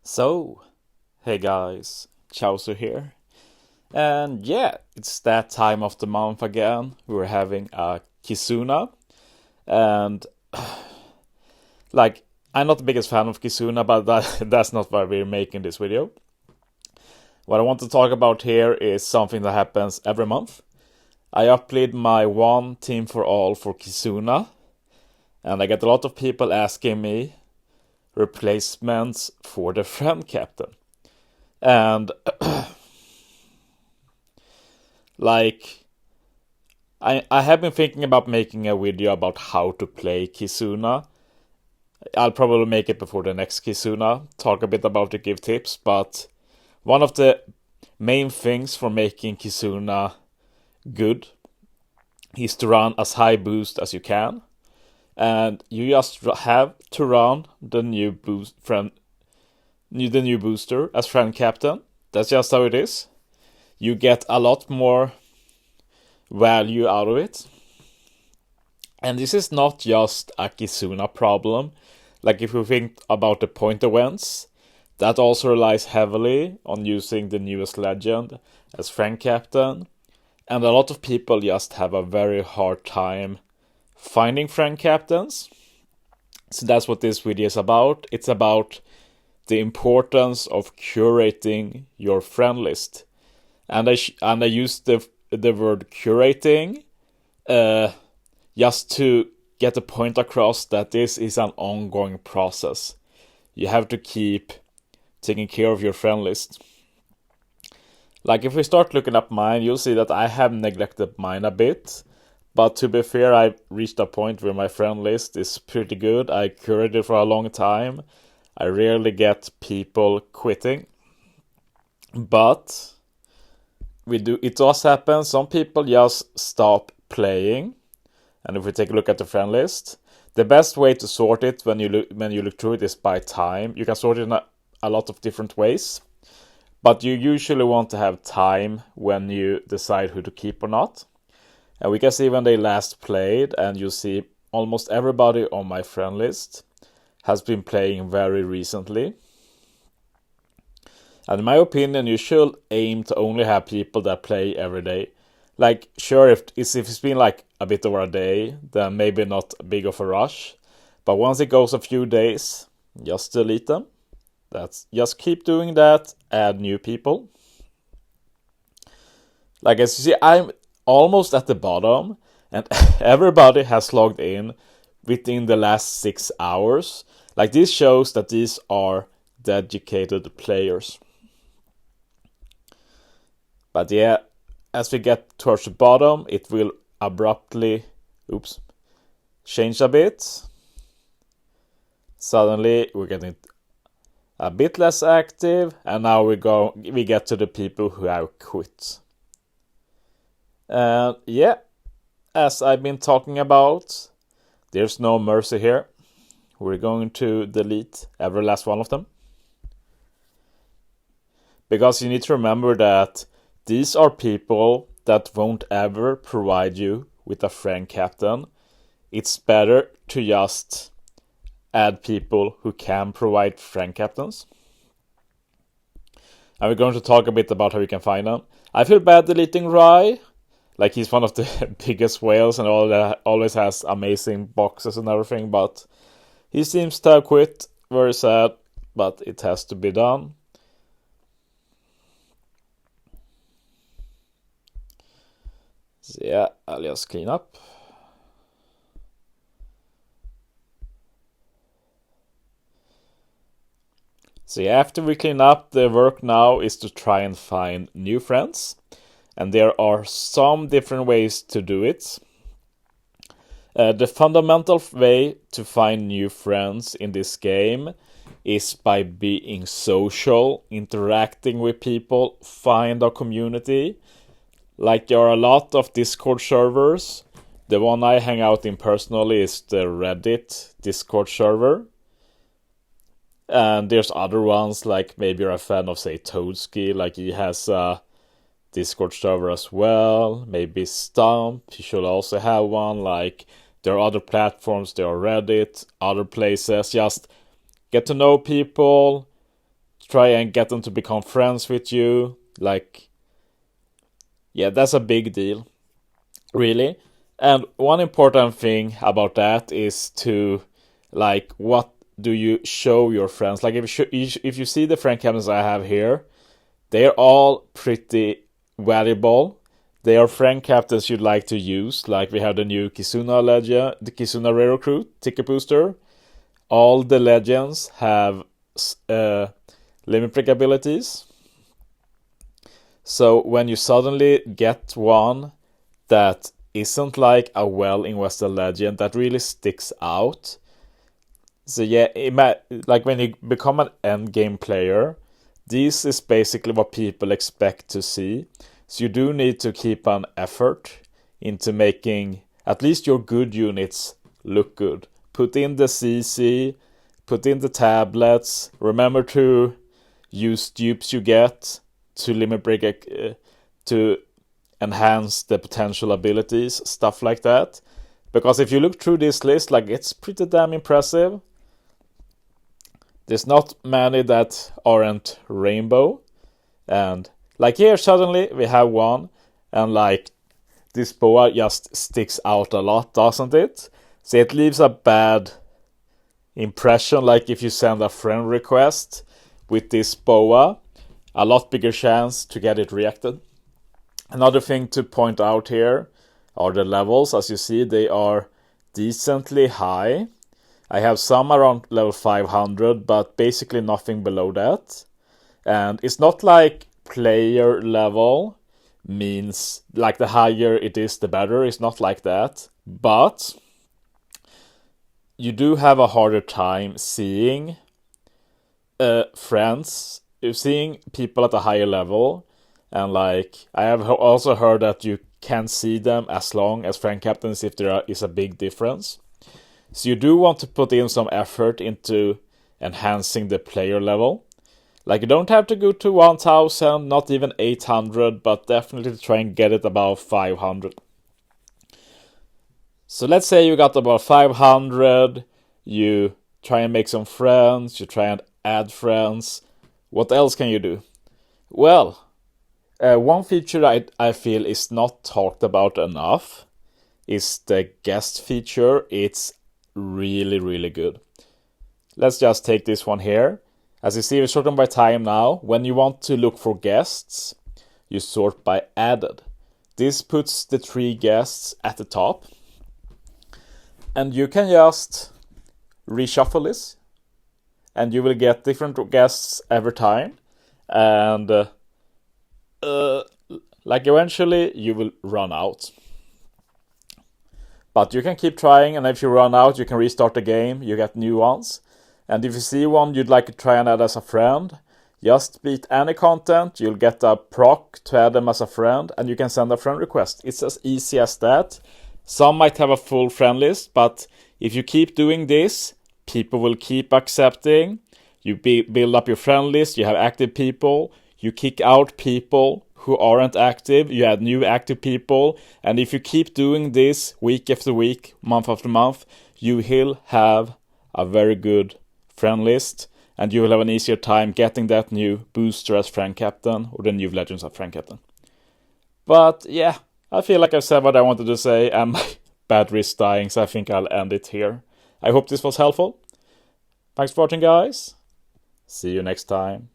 So, hey guys, Chaucer here. And yeah, it's that time of the month again. We're having a Kizuna. And like, I'm not the biggest fan of Kizuna, but that's not why we're making this video. What I want to talk about here is something that happens every month. I upload my one team for all for Kizuna. And I get a lot of people asking me replacements for the friend captain. And like I have been thinking about making a video about how to play Kizuna. I'll probably make it before the next Kizuna, talk a bit about it, give tips, but one of the main things for making Kizuna good is to run as high boost as you can. And you just have to run the new booster as friend captain. That's just how it is. You get a lot more value out of it. And this is not just a Kizuna problem. Like if you think about the point events, that also relies heavily on using the newest legend as friend captain. And a lot of people just have a very hard time finding friend captains. So that's what this video is about. It's about the importance of curating your friend list. And I use the word curating just to get the point across that this is an ongoing process. You have to keep taking care of your friend list. Like if we start looking up mine, you'll see that I have neglected mine a bit. But to be fair, I've reached a point where my friend list is pretty good. I curated it for a long time. I rarely get people quitting. But it does happen. Some people just stop playing. And if we take a look at the friend list, the best way to sort it when you look through it is by time. You can sort it in a lot of different ways. But you usually want to have time when you decide who to keep or not. And we can see when they last played, and you see almost everybody on my friend list has been playing very recently. And in my opinion, you should aim to only have people that play every day. Like, sure, if it's been like a bit over a day, then maybe not big of a rush. But once it goes a few days, just delete them. Just keep doing that, add new people. Like as you see, I'm almost at the bottom, and everybody has logged in within the last 6 hours. Like this shows that these are dedicated players. But yeah, as we get towards the bottom, it will abruptly change a bit. Suddenly we're getting a bit less active, and now we get to the people who have quit. And yeah, as I've been talking about, there's no mercy here. We're going to delete every last one of them. Because you need to remember that these are people that won't ever provide you with a friend captain. It's better to just add people who can provide friend captains. And we're going to talk a bit about how you can find them. I feel bad deleting Rai. Like he's one of the biggest whales and always has amazing boxes and everything, but he seems to have quit. Very sad, but it has to be done. So yeah, I'll just clean up. So yeah, after we clean up, the work now is to try and find new friends. And there are some different ways to do it. The fundamental way to find new friends in this game is by being social, interacting with people, find a community. Like there are a lot of Discord servers. The one I hang out in personally is the Reddit Discord server. And there's other ones, like maybe you're a fan of, say, Toadski, like he has a Discord server as well. Maybe Stump, he should also have one. Like there are other platforms, there are Reddit, other places. Just get to know people, try and get them to become friends with you. Like, yeah, that's a big deal, really. And one important thing about that is to, like, what do you show your friends? Like, if you see the friend captains I have here, they're all pretty valuable. They are friend captains you'd like to use. Like, we have the new Kizuna legend, the Kizuna Rare Recruit ticket booster. All the legends have limit break abilities. So when you suddenly get one that isn't like a well-invested legend that really sticks out. So yeah, like when you become an endgame player, this is basically what people expect to see. So you do need to keep an effort into making at least your good units look good. Put in the CC, put in the tablets, remember to use dupes you get to limit break, to enhance the potential abilities, stuff like that. Because if you look through this list, like, it's pretty damn impressive. There's not many that aren't rainbow. And like here, suddenly we have one, and like this boa just sticks out a lot, doesn't it? So it leaves a bad impression. Like if you send a friend request with this boa, a lot bigger chance to get it reacted. Another thing to point out here are the levels. As you see, they are decently high. I have some around level 500, but basically nothing below that. And it's not like player level means like the higher it is, the better. It's not like that. But you do have a harder time seeing friends, seeing people at a higher level. And like I have also heard that you can see them as long as friend captains if there is a big difference. So you do want to put in some effort into enhancing the player level. Like you don't have to go to 1000, not even 800, but definitely try and get it above 500. So let's say you got about 500, you try and make some friends, you try and add friends. What else can you do? Well, one feature I feel is not talked about enough is the guest feature. It's really, really good. Let's just take this one here. As you see, we're sorting by time now. When you want to look for guests, you sort by added. This puts the 3 guests at the top. And you can just reshuffle this. And you will get different guests every time. And like eventually you will run out. But you can keep trying, and if you run out, you can restart the game, you get new ones. And if you see one you'd like to try and add as a friend, just beat any content, you'll get a proc to add them as a friend, and you can send a friend request. It's as easy as that. Some might have a full friend list, but if you keep doing this, people will keep accepting. You build up your friend list, you have active people, you kick out people who aren't active, you add new active people, and if you keep doing this week after week, month after month, you will have a very good friend list, and you will have an easier time getting that new booster as friend captain or the new legends as friend captain. But yeah, I feel like I've said what I wanted to say, and my battery's dying, so I think I'll end it here. I hope this was helpful. Thanks for watching, guys. See you next time.